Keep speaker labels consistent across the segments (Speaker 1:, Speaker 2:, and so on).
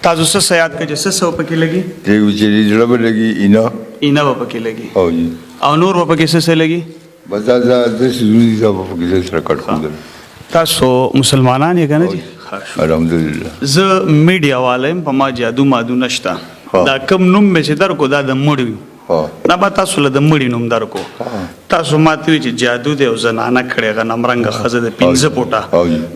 Speaker 1: تاسو څه یاد کړئ چې څه پکې لګي؟
Speaker 2: دې چې زړه به لګي
Speaker 1: اینا به پکې لګي
Speaker 2: او جی
Speaker 1: او نور به پکې څه لګي؟
Speaker 2: بس دا د سړي دا به پکې سره کټ کوم.
Speaker 1: تاسو مسلمانان یې کنه جی؟
Speaker 2: الحمدلله.
Speaker 1: زه میډیا والایم په ما جادو مادو نشته. دا کم نوم به چې درکو دا د مړ دا به تاسو له د مړي نوم درکو. تاسو ماته وی چې جادو دی او زنانه کړې غ نمرنګ خزه د 15 پټه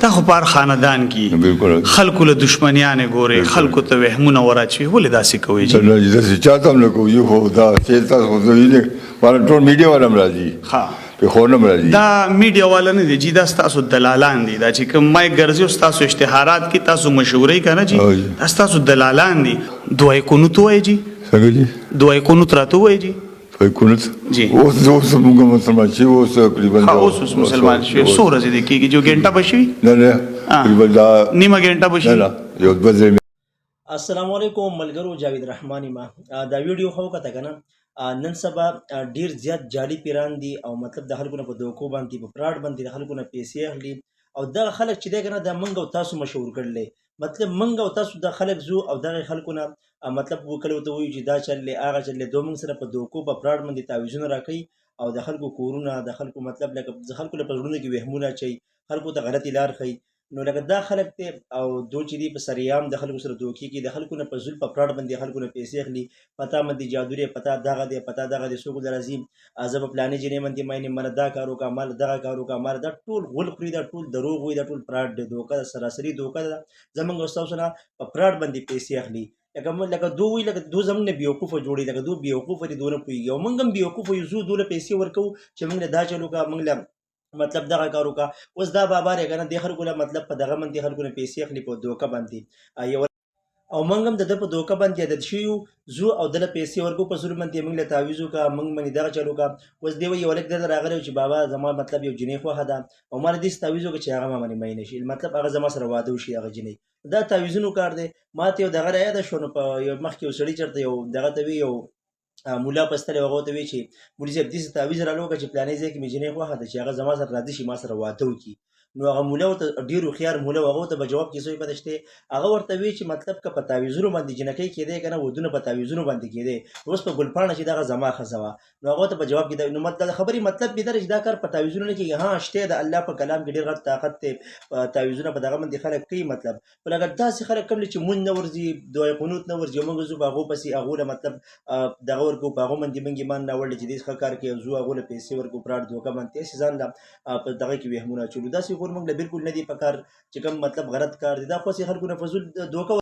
Speaker 1: تا خو پر خاندان کې خلکو له دشمنیان ګوري خلکو ته وهمونه وراچوي ولې داسې کوي جی؟
Speaker 2: نه دا چاته هم نه کوي خو دا چې تاسو خو ویلې ورته ټول میډیا والا راځي. ها په خونه راځي
Speaker 1: دا میډیا والا نه دي جی دا تاسو دلالان دي دا چې کوم مای ګرځي تاسو اشتهارات کې تاسو مشهوري کنه جی دا تاسو دلالان دي. دوی کونو توای جی
Speaker 2: څنګه جی
Speaker 1: دوی کونو تراتو وای جی
Speaker 2: فیکونت
Speaker 1: جی
Speaker 2: اوس موږ مسلمان شي اوس تقریبا
Speaker 1: اوس مسلمان شي سو ورځې د کېږي جو ګنټه بشي
Speaker 2: نه تقریبا دا
Speaker 1: نیمه ګنټه بشي
Speaker 2: نه یو بځای.
Speaker 3: السلام علیکم ملګرو جاوید رحمانی ما دا ویډیو خو کته کنه نن سبا ډیر زیات جعلي پیران دي او مطلب د خلکو نه په دوکو باندې په فراډ باندې د خلکو نه پیسې اخلي او دا خلک چې دی کنه دا منګ او تاسو مشهور کړل مطلب منګ او تاسو د خلک زو او دغه خلکو نه مطلب وکړو ته وی چې دا چلې هغه چلې دوه منګ سره په دوکو په فراډ باندې تعویذونه راکړي او د خلکو کورونه د خلکو مطلب لکه د خلکو له پزړونو کې وهمونه چي خلکو ته غلطی لار خي نو لکه دا خلک ته او دو چې دی په سریام د خلکو سره دوکي کې د خلکو نه په ظلم په فراډ باندې خلکو نه پیسې اخلي پتا مندي جادو پتا دغه دی پتا دغه دی سوق درازي ازب پلانې جنې مندي مې من دا کارو کا مال دغه کارو کا مال دا ټول غول خوري دا ټول دروغ وي دا ټول فراډ دی دوکه سراسري دوکه زمونږ استاد سره په فراډ باندې پیسې اخلي لکه دوی لکه دو زمونږ نه بیوقوفه جوړي لکه دو بیوقوفه دي دونه پوي یو مونږ هم بیوقوفه یو زو دوله پیسې ورکو چې مونږ دا چلو کا مونږ مطلب دغه کارو کا اوس دا بابا رګنه د خلکو له مطلب په دغه باندې خلکو نه پیسې اخلي په دوکه باندې یو او موږ هم د په دوکه باندې عادت شو زو او د پیسې ورکو په سر باندې موږ له تعویذو کا موږ باندې دغه چلو کا اوس دی یو لک د راغلی چې بابا زما مطلب یو جنې خو هدا او مال دې تعویذو کې چې هغه باندې مې نشي مطلب هغه زما سره واده وشي هغه جنې دا تعویذونو کار دی ماته یو دغه یاد شونه په یو مخ کې وسړی چرته یو دغه ته یو مولا پستل هغه ته وی چې مولوی صاحب دې تعویذ را لوګه چې پلانې ځکه مې جنې خو هدا چې هغه زما سره راځي شي ما سره واده وکي نو هغه مولا ته ډیرو خيار مولا هغه ته جواب کیسوي پدشته هغه ورته وی چې مطلب ک په تعویذونو باندې جنکې کېده کنه ودونه په تعویذونو باندې کېده اوس په ګلپانه چې دغه زما خزوا نو هغه ته په جواب کې نو مطلب خبري مطلب به درج دا کار په تعویذونو نه کېږي ها شته د الله په کلام کې ډیر غټ طاقت ته تعویذونه په دغه باندې خلک کوي مطلب ولګر داسې خلک کوم چې مون نه ورځي دوی قنوت نه ورځي موږ زو باغو پسې هغه مطلب دغه ورکو باغو باندې منګي مان نه ورل چې دې ښه کار کوي زو هغه پیسې ورکو پراډ دوکه باندې سيزان لا په دغه کې وهمونه چلو داسې کور موږ بالکل نه دی پکار چې کوم مطلب غلط کار دي دا خو سي خلکو نه فزول دوکه